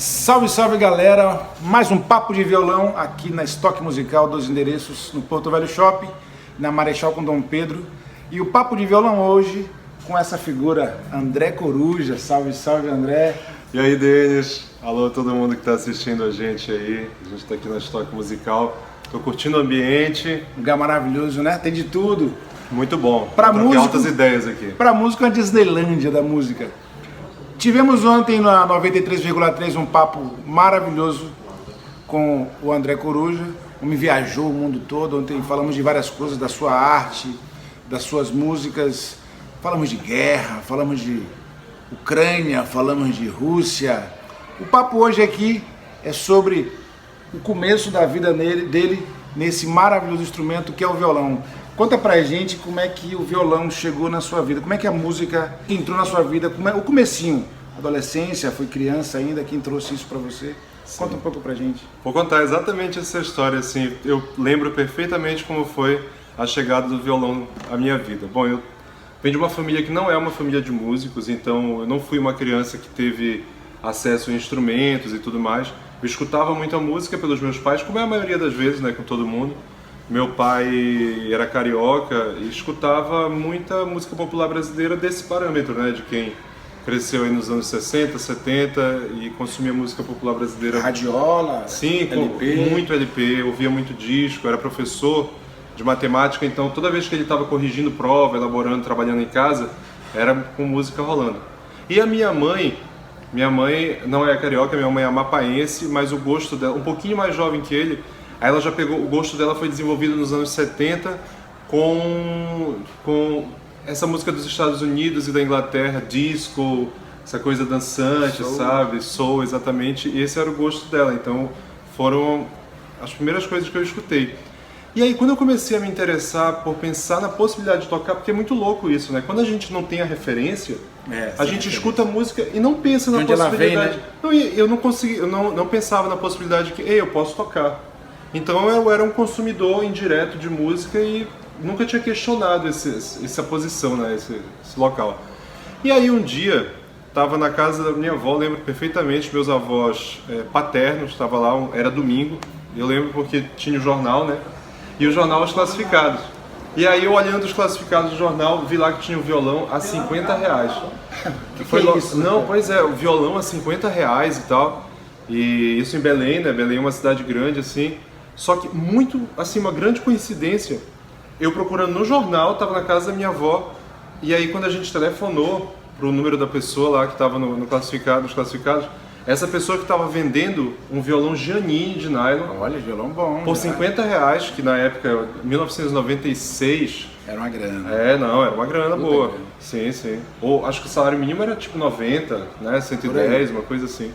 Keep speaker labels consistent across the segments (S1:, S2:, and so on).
S1: Salve, salve galera, mais um papo de violão aqui na Estoque Musical dos Endereços no Porto Velho Shopping, na Marechal com Dom Pedro. E o papo de violão hoje com essa figura, André Coruja. Salve, salve André.
S2: E aí, Denis? Alô, todo mundo que está assistindo a gente aí. A gente está aqui na Estoque Musical. Tô curtindo o ambiente.
S1: Lugar maravilhoso, né? Tem de tudo.
S2: Muito bom.
S1: Pra música,
S2: altas ideias aqui.
S1: Pra música, uma Disneylândia da música. Tivemos ontem na 93,3 um papo maravilhoso com o André Coruja. O homem viajou o mundo todo. Ontem falamos de várias coisas, da sua arte, das suas músicas. Falamos de guerra, falamos de Ucrânia, falamos de Rússia. O papo hoje aqui é sobre o começo da vida dele nesse maravilhoso instrumento que é o violão. Conta pra gente como é que o violão chegou na sua vida, como é que a música entrou na sua vida, como é o comecinho, adolescência, foi criança ainda, quem trouxe isso pra você? Sim. Conta um pouco pra gente.
S2: Vou contar exatamente essa história, assim, eu lembro perfeitamente como foi a chegada do violão à minha vida. Bom, eu venho de uma família que não é uma família de músicos, então eu não fui uma criança que teve acesso a instrumentos e tudo mais. Eu escutava muita música pelos meus pais, como é a maioria das vezes, né, com todo mundo. Meu pai era carioca e escutava muita música popular brasileira desse parâmetro, né, de quem cresceu aí nos anos 60, 70 e consumia música popular brasileira.
S1: Radiola,
S2: sim,
S1: LP.
S2: Muito LP, ouvia muito disco, era professor de matemática, então toda vez que ele estava corrigindo prova, elaborando, trabalhando em casa, era com música rolando. E a minha mãe não é carioca, minha mãe é amapaense, mas o gosto dela, um pouquinho mais jovem que ele, aí ela já pegou, o gosto dela foi desenvolvido nos anos 70 com essa música dos Estados Unidos e da Inglaterra, disco, essa coisa dançante, soul. Sabe? Soul, exatamente, e esse era o gosto dela, então foram as primeiras coisas que eu escutei. E aí, quando eu comecei a me interessar por pensar na possibilidade de tocar, porque é muito louco isso, né? Quando a gente não tem a referência, a gente escuta a música e não pensa na possibilidade. Não, eu não consegui, eu não pensava na possibilidade de que, eu posso tocar. Então eu era um consumidor indireto de música e nunca tinha questionado essa posição, né? Esse local. E aí um dia, estava na casa da minha avó, lembro perfeitamente, meus avós paternos, estava lá, era domingo, eu lembro porque tinha o jornal, né? E o jornal Os Classificados. E aí eu olhando os classificados do jornal, vi lá que tinha o violão a R$50.
S1: Foi isso?
S2: Não, pois é, o violão a R$50 e tal. E isso em Belém, né? Belém é uma cidade grande, assim. Só que muito, assim, uma grande coincidência. Eu procurando no jornal, estava na casa da minha avó. E aí quando a gente telefonou pro número da pessoa lá que estava nos classificados, essa pessoa que estava vendendo um violão Giannini de nylon.
S1: Olha, violão bom.
S2: Por R$50, que na época, 1996...
S1: Era uma grana.
S2: Era uma grana boa.
S1: Grana.
S2: Sim, sim. Ou acho que o salário mínimo era tipo 90, né? 110, uma coisa assim.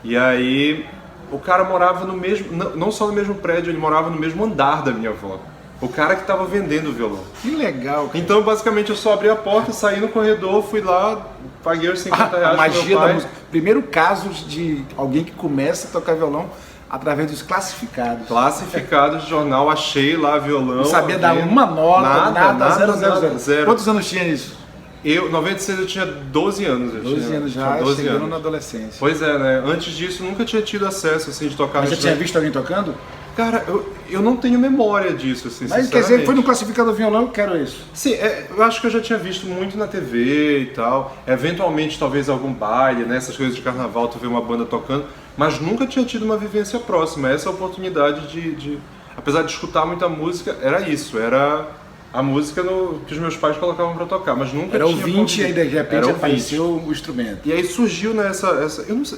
S2: E aí, o cara morava no mesmo... Não só no mesmo prédio, ele morava no mesmo andar da minha avó. O cara que estava vendendo o violão.
S1: Que legal, cara.
S2: Então, basicamente, eu só abri a porta, saí no corredor, fui lá, paguei os R$50
S1: a magia
S2: pro meu pai.
S1: da música. Primeiro caso de alguém que começa a tocar violão através dos classificados.
S2: Classificados de jornal, achei lá violão.
S1: Não sabia dar uma nota, nada, zero. Quantos anos tinha isso?
S2: Eu, 96 eu tinha 12 anos.
S1: 12 anos já,
S2: 12
S1: chegando
S2: anos.
S1: na adolescência.
S2: Pois é, né? Antes disso, nunca tinha tido acesso, assim, de tocar.
S1: Mas já tinha visto alguém tocando?
S2: Cara, eu não tenho memória disso, assim,
S1: mas quer dizer, foi no classificado do violão, eu quero isso.
S2: Sim, eu acho que eu já tinha visto muito na TV e tal. Eventualmente, talvez algum baile, né? Essas coisas de carnaval, tu vê uma banda tocando. Mas nunca tinha tido uma vivência próxima. Essa oportunidade de... Apesar de escutar muita música, era isso. Era a música que os meus pais colocavam pra tocar, mas nunca
S1: era
S2: tinha...
S1: Era ouvinte e aí de repente apareceu o instrumento.
S2: E aí surgiu, né,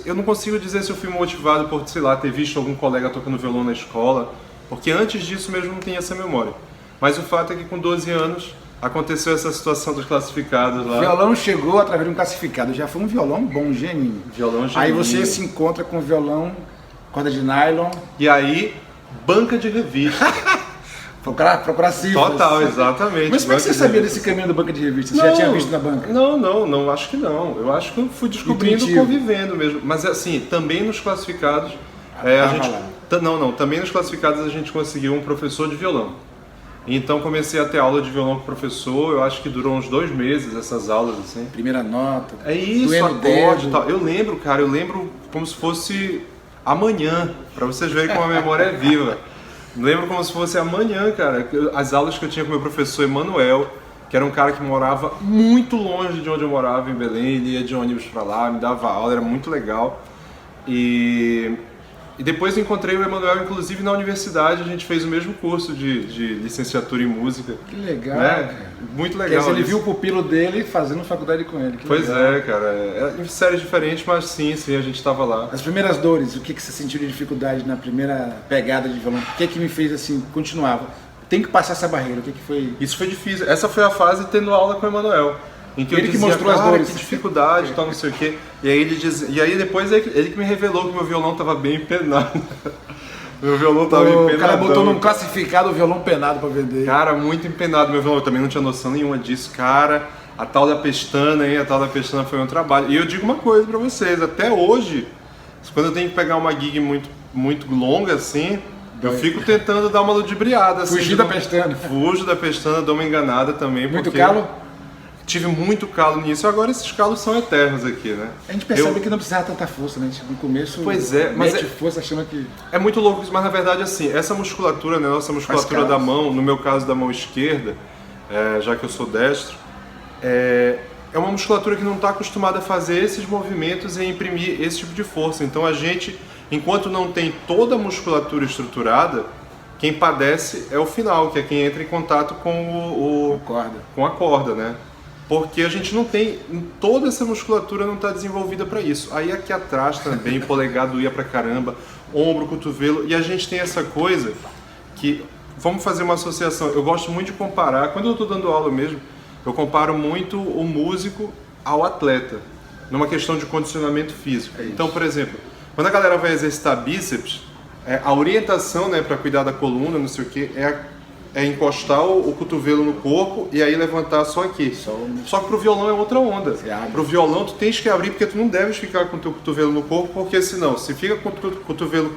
S2: eu não consigo dizer se eu fui motivado por, sei lá, ter visto algum colega tocando violão na escola, porque antes disso mesmo não tinha essa memória. Mas o fato é que com 12 anos aconteceu essa situação dos classificados lá.
S1: O violão chegou através de um classificado, já foi um violão bom, Giannini.
S2: Violão Giannini.
S1: Aí você se encontra com o violão, corda de nylon.
S2: E aí, banca de revista.
S1: Procurar cifras.
S2: Total, exatamente.
S1: Mas como é que você sabia desse caminho da banca de revista? Você já tinha visto na banca?
S2: Não, acho que não. Eu acho que eu fui descobrindo convivendo mesmo. Mas assim, também nos classificados, também nos classificados a gente conseguiu um professor de violão. Então comecei a ter aula de violão com o professor, eu acho que durou uns 2 meses essas aulas, assim.
S1: Primeira nota.
S2: É isso,
S1: doendo
S2: acorde e
S1: dedo.
S2: tal. Eu lembro, cara, eu lembro como se fosse amanhã, pra vocês verem como a memória é viva. Lembro como se fosse amanhã, cara, as aulas que eu tinha com meu professor Emanuel, que era um cara que morava muito longe de onde eu morava, em Belém, ele ia de ônibus pra lá, me dava aula, era muito legal. E depois eu encontrei o Emanuel, inclusive, na universidade, a gente fez o mesmo curso de licenciatura em música.
S1: Que legal,
S2: Né?
S1: cara.
S2: Muito
S1: Quer
S2: legal.
S1: dizer, ele
S2: isso.
S1: viu o pupilo dele fazendo faculdade com ele. Que
S2: Pois
S1: legal.
S2: é, cara. É em séries diferentes, mas sim, a gente estava lá.
S1: As primeiras dores, o que você sentiu de dificuldade na primeira pegada de violão? O que me fez assim, continuava? Tem que passar essa barreira, o que foi?
S2: Isso foi difícil. Essa foi a fase tendo aula com o Emanuel. Em que
S1: Ele
S2: eu
S1: que
S2: dizia,
S1: mostrou as
S2: cara,
S1: dores.
S2: que dificuldade e tal, não sei o quê. E aí, depois ele que me revelou que meu violão estava bem empenado. Meu violão estava empenado.
S1: O cara botou num classificado o violão penado pra vender.
S2: Cara, muito empenado meu violão. Eu também não tinha noção nenhuma disso. Cara, a tal da pestana, hein? A tal da pestana foi um trabalho. E eu digo uma coisa pra vocês. Até hoje, quando eu tenho que pegar uma gig muito longa, assim, eu fico tentando dar uma ludibriada. Assim,
S1: Fugir da pestana.
S2: Fujo da pestana, dou uma enganada também.
S1: Muito
S2: porque
S1: calo?
S2: Tive muito calo nisso. Agora esses calos são eternos aqui, né?
S1: A gente percebe que não precisava tanta força, né? No começo,
S2: Pois é, mas
S1: mete força achando que...
S2: É muito louco isso, mas na verdade assim, essa musculatura, né, nossa musculatura da mão, no meu caso da mão esquerda, já que eu sou destro, é uma musculatura que não está acostumada a fazer esses movimentos e a imprimir esse tipo de força. Então a gente, enquanto não tem toda a musculatura estruturada, quem padece é o final, que é quem entra em contato com com a corda, né? Porque a gente não tem, toda essa musculatura não está desenvolvida para isso. Aí aqui atrás também, polegado ia pra caramba, ombro, cotovelo, e a gente tem essa coisa que, vamos fazer uma associação, eu gosto muito de comparar, quando eu estou dando aula mesmo, eu comparo muito o músico ao atleta, numa questão de condicionamento físico. Então, por exemplo, quando a galera vai exercitar bíceps, a orientação, né, para cuidar da coluna, não sei o que, é encostar o cotovelo no corpo e aí levantar só aqui. Só que pro violão é outra onda. Pro violão tu tens que abrir porque tu não deves ficar com o teu cotovelo no corpo, porque senão, se fica com o cotovelo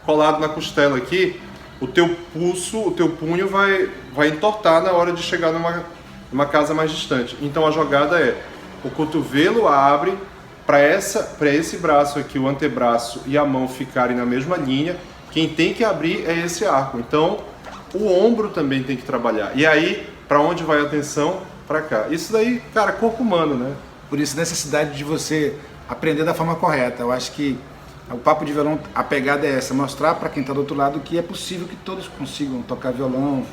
S2: colado na costela aqui, o teu pulso, o teu punho vai entortar na hora de chegar numa casa mais distante. Então a jogada é, o cotovelo abre para esse braço aqui, o antebraço e a mão ficarem na mesma linha. Quem tem que abrir é esse arco. Então o ombro também tem que trabalhar. E aí, para onde vai a atenção? Para cá. Isso daí, cara, corpo humano, né?
S1: Por isso, necessidade de você aprender da forma correta. Eu acho que o papo de violão, a pegada é essa, mostrar para quem está do outro lado que é possível que todos consigam tocar violão,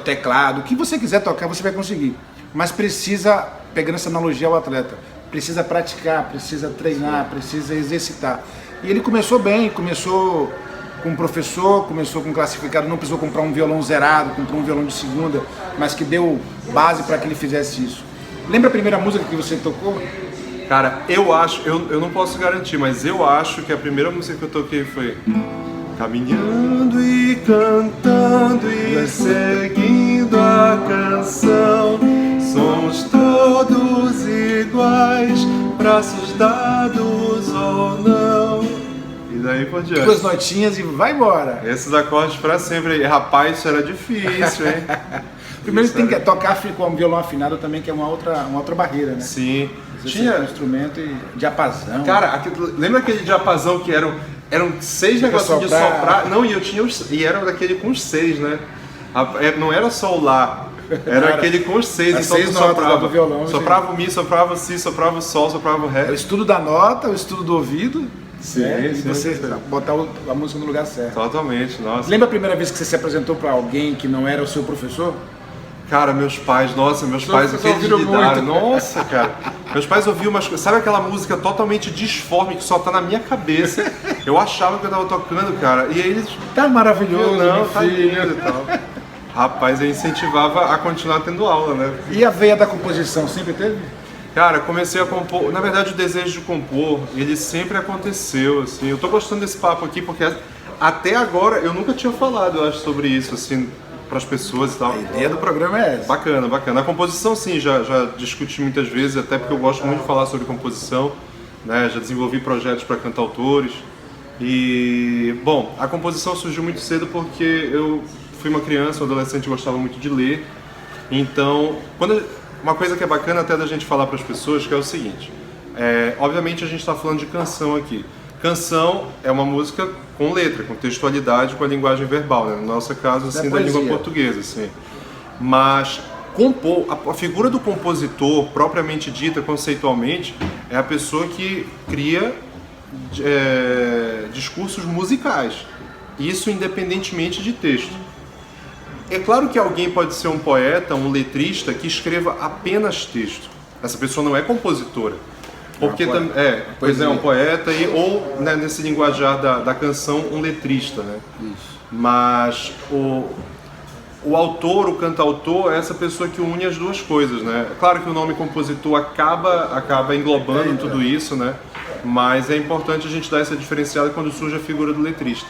S1: teclado, o que você quiser tocar, você vai conseguir. Mas precisa, pegando essa analogia ao atleta, precisa praticar, precisa treinar, precisa exercitar. E ele começou bem, começou com um professor, começou com um classificado, não precisou comprar um violão zerado, comprou um violão de segunda, mas que deu base para que ele fizesse isso. Lembra a primeira música que você tocou?
S2: Cara, eu acho, eu não posso garantir, mas eu acho que a primeira música que eu toquei foi caminhando e cantando e seguindo a canção, somos todos iguais, braços dados ou não. E daí por diante.
S1: 2 notinhas e vai embora.
S2: Esses acordes pra sempre. Rapaz, isso era difícil, hein?
S1: Primeiro você tem que tocar com um violão afinado também, que é uma outra barreira, né?
S2: Sim.
S1: Tinha um instrumento e diapasão.
S2: Cara, lembra aquele diapasão que eram 6 negocinhos de soprar? Não, e era daquele com os 6, né? Não era só o Lá. Era aquele com os 6,
S1: As
S2: então
S1: 6
S2: tu
S1: notas
S2: soprava,
S1: do violão.
S2: soprava o Mi, soprava o Si, soprava o Sol, soprava o Ré.
S1: O estudo da nota, o estudo do ouvido.
S2: Sim,
S1: né? E
S2: sim,
S1: você
S2: sim.
S1: botar a música no lugar certo.
S2: Totalmente, nossa.
S1: Lembra a primeira vez que você se apresentou para alguém que não era o seu professor?
S2: Cara, meus pais, o que eles
S1: ouviram
S2: lidaram.
S1: muito.
S2: Nossa, cara. Meus pais ouviam umas coisas. Sabe aquela música totalmente disforme que só tá na minha cabeça? Eu achava que eu tava tocando, cara. E aí eles.
S1: Tá maravilhoso,
S2: Não,
S1: meu
S2: tá
S1: filho.
S2: lindo e tal. Rapaz, eu incentivava a continuar tendo aula, né?
S1: E a veia da composição sempre teve?
S2: Cara, comecei a compor. Na verdade, o desejo de compor, ele sempre aconteceu, assim. Eu tô gostando desse papo aqui porque até agora eu nunca tinha falado, eu acho, sobre isso, assim, pras pessoas e tal.
S1: A ideia do programa é essa.
S2: Bacana, bacana. A composição, sim, já discuti muitas vezes, até porque eu gosto muito de falar sobre composição, né? Já desenvolvi projetos para cantautores. E, bom, a composição surgiu muito cedo porque eu fui uma criança, um adolescente, gostava muito de ler. Então, uma coisa que é bacana até da gente falar para as pessoas, que é o seguinte, obviamente a gente está falando de canção aqui. Canção é uma música com letra, com textualidade, com a linguagem verbal, né? No nosso caso, assim, da língua portuguesa, assim. Mas a figura do compositor, propriamente dita, conceitualmente, é a pessoa que cria discursos musicais. Isso independentemente de texto. É claro que alguém pode ser um poeta, um letrista que escreva apenas texto. Essa pessoa não é compositora. Porque é um poeta ou, né, nesse linguajar da canção, um letrista, né? Isso. Mas o autor, o cantautor, é essa pessoa que une as duas coisas, né? Claro que o nome compositor acaba englobando tudo isso, né? Mas é importante a gente dar essa diferenciada quando surge a figura do letrista.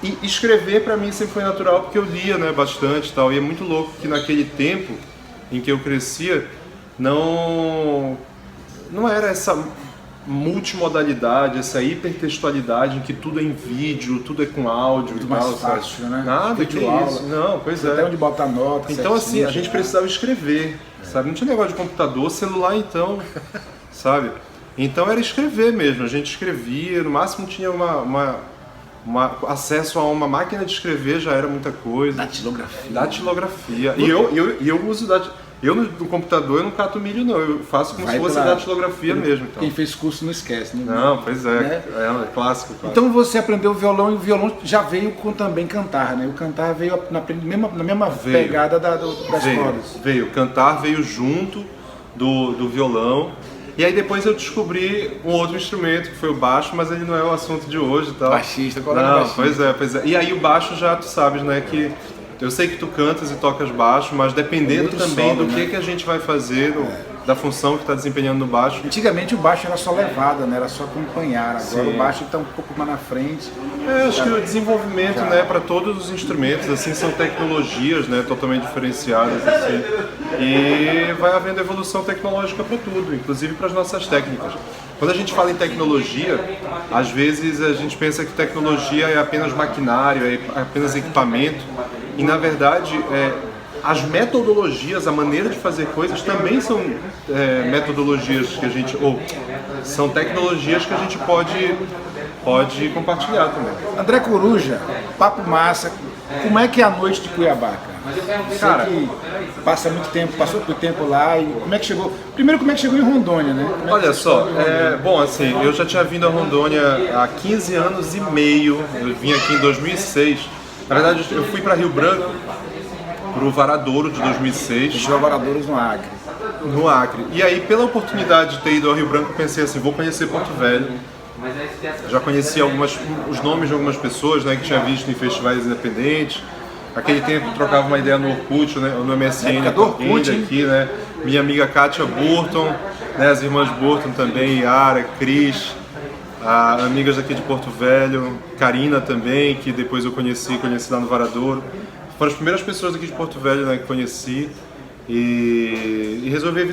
S2: E escrever para mim sempre foi natural porque eu lia, né, bastante e tal. E é muito louco que naquele tempo em que eu crescia não era essa multimodalidade, essa hipertextualidade em que tudo é em vídeo, tudo é com áudio e tal.
S1: Mais fácil, né?
S2: Nada que isso. Não, pois é.
S1: Até onde botar nota.
S2: Então assim, a gente precisava escrever, sabe? Não tinha negócio de computador, celular então, sabe? Então era escrever mesmo, a gente escrevia, no máximo tinha acesso a uma máquina de escrever, já era muita coisa. Datilografia. E eu uso eu no computador eu não cato milho não, eu faço como se fosse datilografia mesmo. Então.
S1: Quem fez curso não esquece, né?
S2: Não, pois é, né? É clássico.
S1: Então você aprendeu violão e o violão já veio com também cantar, né? O cantar veio na mesma pegada das cordas.
S2: Cantar veio junto do violão. E aí depois eu descobri um outro instrumento, que foi o baixo, mas ele não é o assunto de hoje e tal.
S1: Baixista,
S2: baixista. Pois é. E aí o baixo já, tu sabes, né, que eu sei que tu cantas e tocas baixo, mas dependendo também solo, do que a gente vai fazer, da função que está desempenhando no baixo.
S1: Antigamente o baixo era só levada, né? Era só acompanhar. Agora o baixo está um pouco mais na frente.
S2: Acho que o desenvolvimento, né, para todos os instrumentos, assim, são tecnologias, né, totalmente diferenciadas, assim. E vai havendo evolução tecnológica para tudo, inclusive para as nossas técnicas. Quando a gente fala em tecnologia, às vezes a gente pensa que tecnologia é apenas maquinário, é apenas equipamento. E na verdade, as metodologias, a maneira de fazer coisas também são metodologias que a gente, são tecnologias que a gente pode compartilhar também.
S1: André Coruja, papo massa. Como é que é a noite de Cuiabá, cara? Você que passa muito tempo, passou muito tempo lá, e como é que chegou? Primeiro, como é que chegou em Rondônia, né?
S2: Olha só, bom, assim, eu já tinha vindo a Rondônia há 15 anos e meio, eu vim aqui em 2006. Na verdade, eu fui para Rio Branco, para o Varadouro de 2006.
S1: Deixou a Varadouros no Acre.
S2: No Acre. E aí, pela oportunidade de ter ido ao Rio Branco, eu pensei assim, vou conhecer Porto Velho. Já conheci os nomes de algumas pessoas, né, que tinha visto em festivais independentes. Aquele tempo trocava uma ideia no Orkut, né, no MSN aqui, né? Minha amiga Kátia Burton, né, as irmãs Burton também, Yara, Cris, amigas daqui de Porto Velho, Karina também, que depois eu conheci lá no Varadouro. Foram as primeiras pessoas aqui de Porto Velho, né, que conheci. E resolvi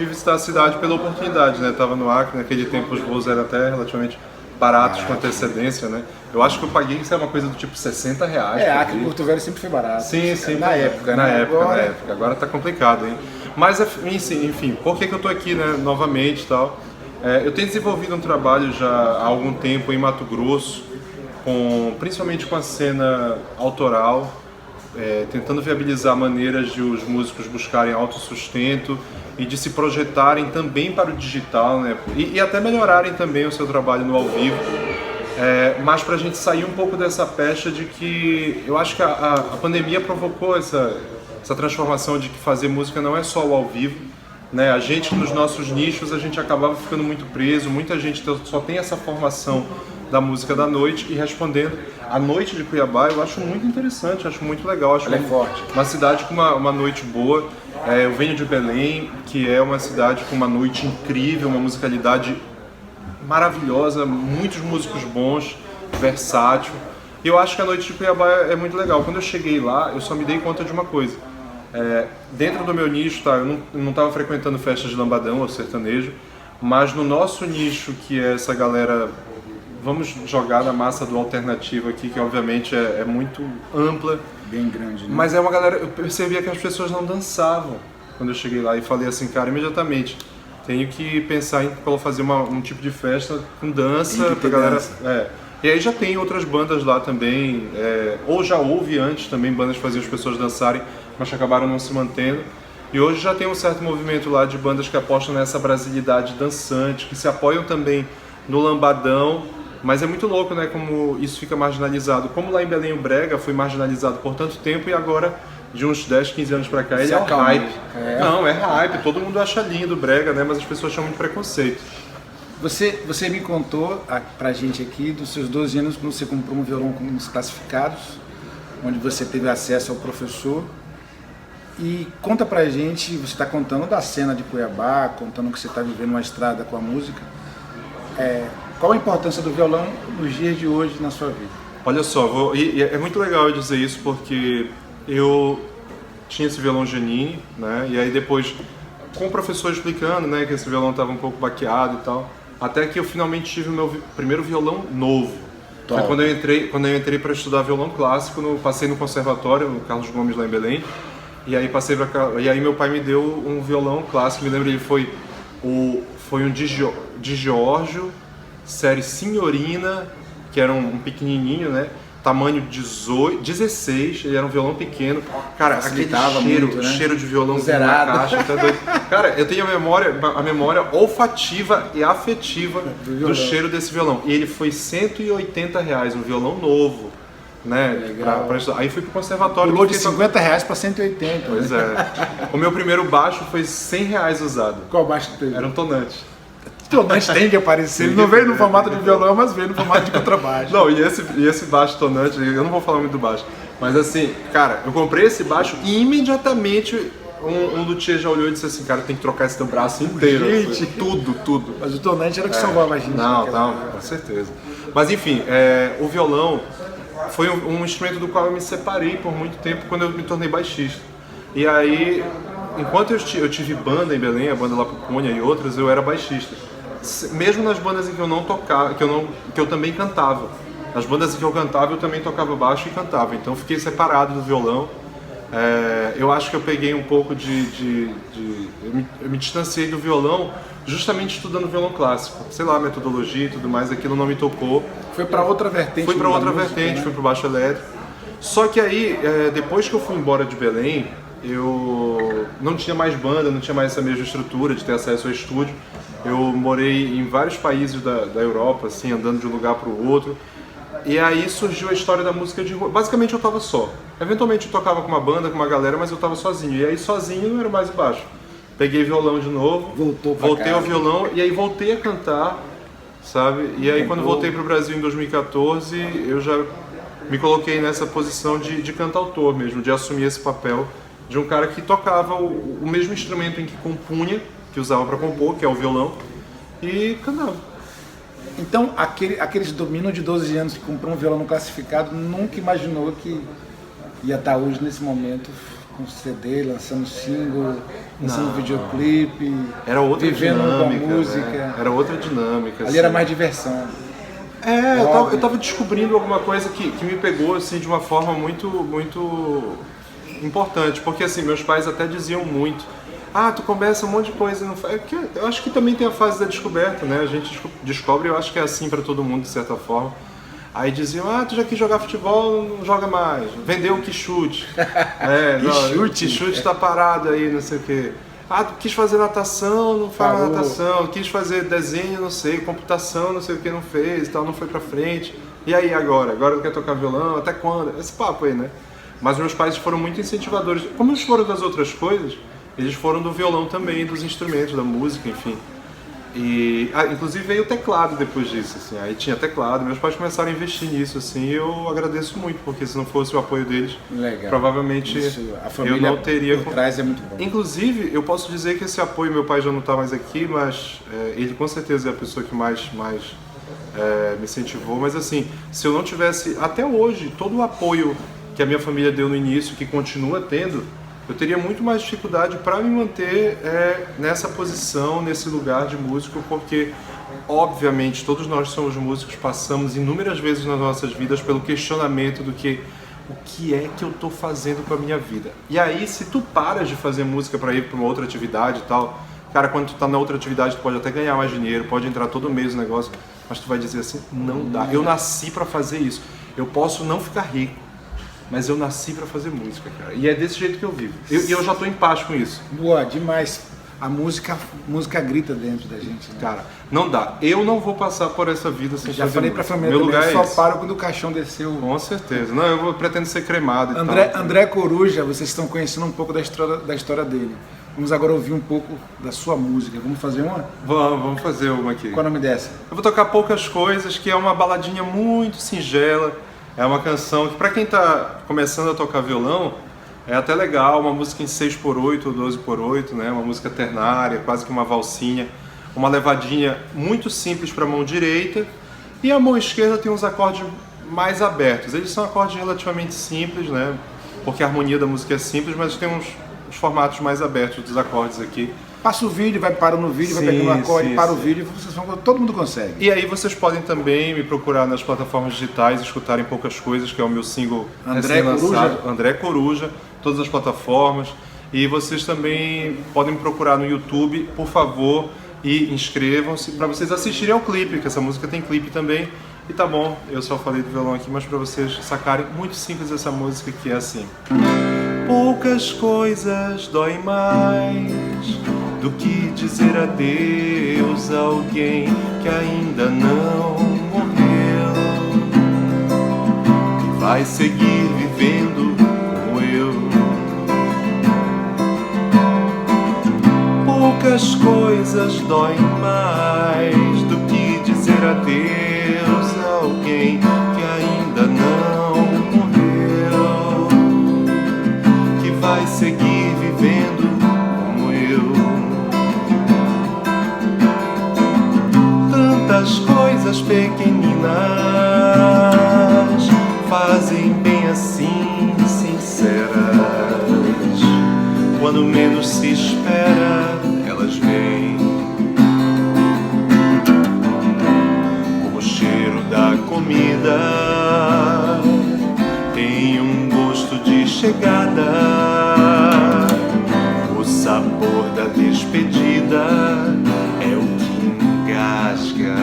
S2: visitar a cidade pela oportunidade, né? Tava no Acre, naquele tempo os voos eram até relativamente baratos com antecedência, né? Eu acho que eu paguei, isso é uma coisa do tipo R$60.
S1: Acre e Porto Velho sempre foi barato.
S2: Sim. Na época. Agora tá complicado, hein? Mas, enfim, por que eu tô aqui, né, novamente e tal? Eu tenho desenvolvido um trabalho já há algum tempo em Mato Grosso, principalmente com a cena autoral, tentando viabilizar maneiras de os músicos buscarem autossustento e de se projetarem também para o digital, né? E até melhorarem também o seu trabalho no ao vivo, mas para a gente sair um pouco dessa pecha de que eu acho que a pandemia provocou essa transformação de que fazer música não é só o ao vivo, né? A gente, nos nossos nichos, a gente acabava ficando muito preso, muita gente só tem essa formação da música da noite. E respondendo, a noite de Cuiabá eu acho muito interessante, acho muito legal, acho
S1: forte.
S2: Uma cidade com uma noite boa. Eu venho de Belém, que é uma cidade com uma noite incrível, uma musicalidade maravilhosa, muitos músicos bons, versátil. E eu acho que a noite de Cuiabá é muito legal. Quando eu cheguei lá, eu só me dei conta de uma coisa. Dentro do meu nicho, eu não estava frequentando festas de lambadão ou sertanejo, mas no nosso nicho, que é essa galera, vamos jogar na massa do alternativo aqui, que obviamente é muito ampla.
S1: Bem grande, né?
S2: Mas é uma galera, eu percebia que as pessoas não dançavam quando eu cheguei lá e falei assim, cara, imediatamente, tenho que pensar em fazer um tipo de festa com dança pra galera.
S1: Dança.
S2: E aí já tem outras bandas lá também, ou já houve antes também bandas que faziam as pessoas dançarem, mas que acabaram não se mantendo. E hoje já tem um certo movimento lá de bandas que apostam nessa brasilidade dançante, que se apoiam também no lambadão, mas é muito louco, né, como isso fica marginalizado. Como lá em Belém o brega foi marginalizado por tanto tempo e agora, de uns 10, 15 anos pra cá, ele é um hype. Não, é hype, todo mundo acha lindo o brega, né, mas as pessoas chamam de preconceito.
S1: Você me contou pra gente aqui dos seus 12 anos quando você comprou um violão com os classificados, onde você teve acesso ao professor. E conta pra gente, você está contando da cena de Cuiabá, contando que você está vivendo uma estrada com a música. Qual a importância do violão nos dias de hoje na sua vida?
S2: Olha só, e é muito legal eu dizer isso porque eu tinha esse violão Janine, né? E aí depois, com o professor explicando, né, que esse violão estava um pouco baqueado e tal, até que eu finalmente tive o meu primeiro violão novo. Foi quando eu entrei para estudar violão clássico, passei no conservatório, no Carlos Gomes lá em Belém. E aí meu pai me deu um violão clássico, me lembro, ele foi um de Giorgio, série Signorina, que era um pequenininho, né? Tamanho 16, ele era um violão pequeno. Cara, aquele cheiro de violão na caixa, tá doido. Cara, eu tenho a memória olfativa e afetiva do cheiro desse violão. E ele foi R$180, um violão novo. Né? Aí fui pro conservatório.
S1: Pulou de R$50 para 180.
S2: Pois é. O meu primeiro baixo foi R$100 usado.
S1: Qual baixo que teve?
S2: Era um tonante.
S1: Tonante tem que aparecer. Ele não veio no formato de violão, mas veio no formato de contrabaixo.
S2: Não, e esse baixo tonante, eu não vou falar muito do baixo. Mas assim, cara, eu comprei esse baixo e imediatamente um luthier já olhou e disse assim, cara, tem que trocar esse teu braço inteiro.
S1: Gente.
S2: Tudo.
S1: Mas o tonante era o que salvava a gente.
S2: Não, com certeza. Mas enfim, o violão foi um instrumento do qual eu me separei por muito tempo quando eu me tornei baixista. E aí, enquanto eu tive banda em Belém, a banda lá pro Cunha e outras, eu era baixista. Mesmo nas bandas em que eu não tocava, que eu também cantava. Nas bandas em que eu cantava, eu também tocava baixo e cantava. Então fiquei separado do violão. Eu acho que eu peguei um pouco eu me distanciei do violão justamente estudando violão clássico. Sei lá, metodologia e tudo mais, aquilo não me tocou.
S1: Foi para outra vertente.
S2: Fui para outra vertente, fui pro baixo elétrico. Só que aí, depois que eu fui embora de Belém, eu não tinha mais banda, não tinha mais essa mesma estrutura de ter acesso ao estúdio. Eu morei em vários países da Europa, assim, andando de um lugar para o outro. E aí surgiu a história da música de rua. Basicamente eu tava só. Eventualmente eu tocava com uma banda, com uma galera, mas eu tava sozinho. E aí sozinho não era mais baixo. Peguei violão de novo, voltei ao violão e aí voltei a cantar, sabe? E aí quando voltei pro Brasil em 2014, eu já me coloquei nessa posição de cantautor mesmo, de assumir esse papel de um cara que tocava o mesmo instrumento em que compunha, que usava para compor, que é o violão, e cantava.
S1: Então, aqueles dominos de 12 anos que comprou um violão classificado nunca imaginou que ia estar hoje, nesse momento, com CD, lançando single, lançando videoclipe,
S2: era outra
S1: vivendo
S2: dinâmica,
S1: com a música.
S2: Né? Era outra dinâmica.
S1: Ali era mais diversão.
S2: Eu tava descobrindo alguma coisa que me pegou assim, de uma forma muito, muito importante, porque assim, meus pais até diziam muito: tu começa um monte de coisa e não faz. Eu acho que também tem a fase da descoberta, né? A gente descobre, eu acho que é assim para todo mundo, de certa forma. Aí diziam: tu já quis jogar futebol, não joga mais. Vendeu o Quixute. Quixute tá parado aí, não sei o quê. Tu quis fazer natação, não faz natação. Quis fazer desenho, não sei, computação, não sei o que, não fez, tal, não foi pra frente. E aí agora? Agora não quer tocar violão? Até quando? Esse papo aí, né? Mas meus pais foram muito incentivadores. Como eles foram das outras coisas, eles foram do violão também, dos instrumentos, da música, enfim. E, inclusive veio o teclado depois disso, assim, aí tinha teclado, meus pais começaram a investir nisso, assim, e eu agradeço muito, porque se não fosse o apoio deles, provavelmente
S1: a família
S2: eu não teria...
S1: por trás é muito bom.
S2: Inclusive, eu posso dizer que esse apoio, meu pai já não está mais aqui, mas ele com certeza é a pessoa que mais me incentivou, mas assim, se eu não tivesse, até hoje, todo o apoio que a minha família deu no início, que continua tendo, eu teria muito mais dificuldade para me manter nessa posição, nesse lugar de músico, porque obviamente, todos nós somos músicos, passamos inúmeras vezes nas nossas vidas pelo questionamento do que o que é que eu tô fazendo com a minha vida. E aí, se tu paras de fazer música para ir para uma outra atividade e tal, cara, quando tu tá na outra atividade, tu pode até ganhar mais dinheiro, pode entrar todo mês no negócio, mas tu vai dizer assim, não dá, eu nasci para fazer isso. Eu posso não ficar rico, mas eu nasci para fazer música, cara. E é desse jeito que eu vivo. E eu já tô em paz com isso.
S1: Boa, demais. A música grita dentro da gente, né?
S2: Cara, não dá. Eu não vou passar por essa vida sem
S1: Já
S2: fazer
S1: falei pra
S2: música.
S1: família
S2: Meu
S1: também,
S2: lugar é
S1: só
S2: esse.
S1: paro quando o caixão desceu.
S2: Com certeza. Não, eu pretendo ser cremado e
S1: André,
S2: tal.
S1: André Coruja, vocês estão conhecendo um pouco da história dele. Vamos agora ouvir um pouco da sua música. Vamos fazer uma?
S2: Vamos fazer uma aqui.
S1: Qual é o nome dessa?
S2: Eu vou tocar Poucas Coisas, que é uma baladinha muito singela. É uma canção que, pra quem tá começando a tocar violão, é até legal, uma música em 6x8 ou 12x8, né? Uma música ternária, quase que uma valsinha. Uma levadinha muito simples para a mão direita. E a mão esquerda tem uns acordes mais abertos. Eles são acordes relativamente simples, né? Porque a harmonia da música é simples, mas tem uns formatos mais abertos dos acordes aqui.
S1: Passa o vídeo, vai para no vídeo, vai
S2: Sim,
S1: pegando o acorde,
S2: sim,
S1: para o
S2: sim.
S1: vídeo, todo mundo consegue.
S2: E aí vocês podem também me procurar nas plataformas digitais, escutarem Poucas Coisas, que é o meu single
S1: André
S2: recém-lançado.
S1: Coruja?
S2: André Coruja, todas as plataformas. E vocês também podem me procurar no YouTube, por favor, e inscrevam-se para vocês assistirem ao clipe, que essa música tem clipe também. E tá bom, eu só falei do violão aqui, mas para vocês sacarem, muito simples essa música, que é assim. Poucas coisas doem mais do que dizer adeus a alguém que ainda não morreu, que vai seguir vivendo como eu. Poucas coisas doem mais do que dizer adeus a alguém que ainda não morreu, que vai seguir vivendo como eu. Tantas coisas pequeninas fazem bem assim, sinceras. Quando menos se espera, elas vêm. Como o cheiro da comida tem um gosto de chegada, o sabor da despedida é o que engasga.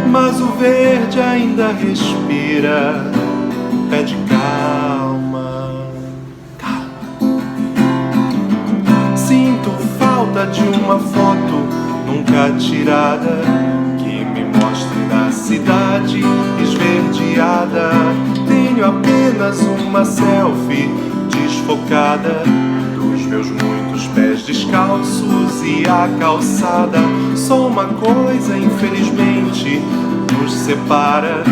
S2: Mas o verde ainda respira, pede calma, calma. Sinto falta de uma foto nunca tirada que me mostre na cidade esverdeada. Tenho apenas uma selfie desfocada dos meus muitos pés descalços e a calçada. Só uma coisa, infelizmente, nos separa,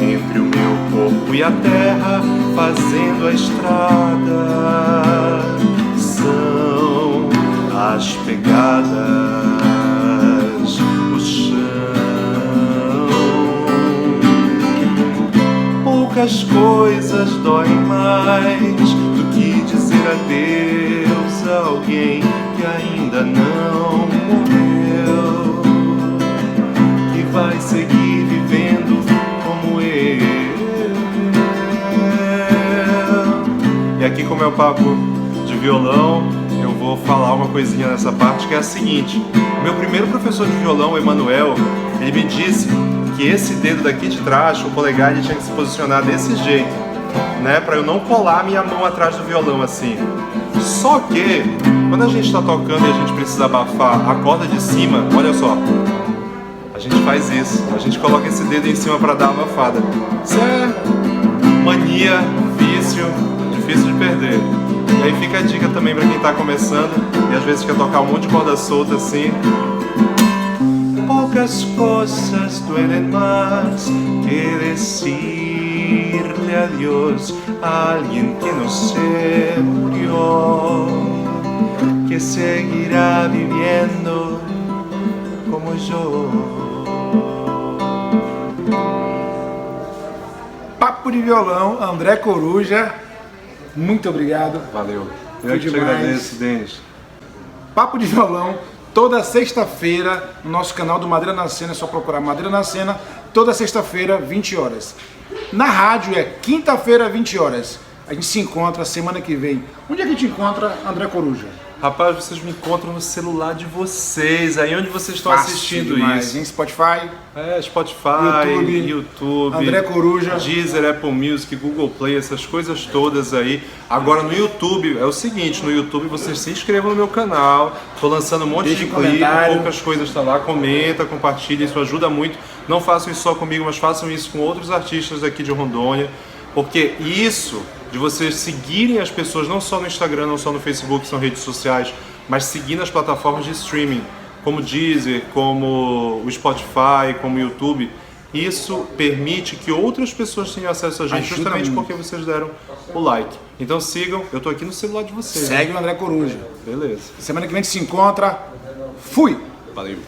S2: entre o meu corpo e a terra, fazendo a estrada. São as pegadas, o chão. Poucas coisas doem mais do que dizer adeus a alguém que ainda não morreu, que vai seguir vivendo como eu. E aqui, como é o papo de violão, eu vou falar uma coisinha nessa parte, que é a seguinte. O meu primeiro professor de violão, o Emanuel, ele me disse que esse dedo daqui de trás, o polegar, ele tinha que se posicionar desse jeito, né, para eu não colar minha mão atrás do violão assim. Só que, quando a gente está tocando e a gente precisa abafar a corda de cima, olha só, a gente faz isso, a gente coloca esse dedo em cima para dar a abafada. Isso é mania, vício, difícil de perder. E aí fica a dica também para quem está começando e às vezes quer tocar um monte de corda solta assim. Poucas coisas duelen más que decirle adiós a alguien que no se murió, que seguirá viviendo como yo.
S1: Papo de violão, André Coruja, muito obrigado.
S2: Valeu.
S1: Foi
S2: Eu que te
S1: demais.
S2: agradeço, Denis.
S1: Papo de violão toda sexta-feira no nosso canal do Madeira na Cena, é só procurar Madeira na Cena, toda sexta-feira, 20 horas. Na rádio é quinta-feira, 20 horas. A gente se encontra semana que vem. Onde é que a gente encontra, André Coruja?
S2: Rapaz, vocês me encontram no celular de vocês, aí onde vocês estão assistindo isso.
S1: Em Spotify,
S2: Spotify, YouTube,
S1: André Coruja,
S2: Deezer, Apple Music, Google Play, essas coisas todas aí. Agora no YouTube, é o seguinte, no YouTube vocês se inscrevam no meu canal, tô lançando um monte de clipe, poucas coisas tá lá, comenta, compartilha, isso ajuda muito. Não façam isso só comigo, mas façam isso com outros artistas aqui de Rondônia, porque isso de vocês seguirem as pessoas não só no Instagram, não só no Facebook, que são redes sociais, mas seguindo as plataformas de streaming, como Deezer, como o Spotify, como o YouTube, isso permite que outras pessoas tenham acesso a gente, justamente porque vocês deram o like. Então sigam, eu tô aqui no celular de vocês.
S1: Segue o André Coruja.
S2: Beleza.
S1: Semana que vem a gente se encontra. Fui!
S2: Valeu.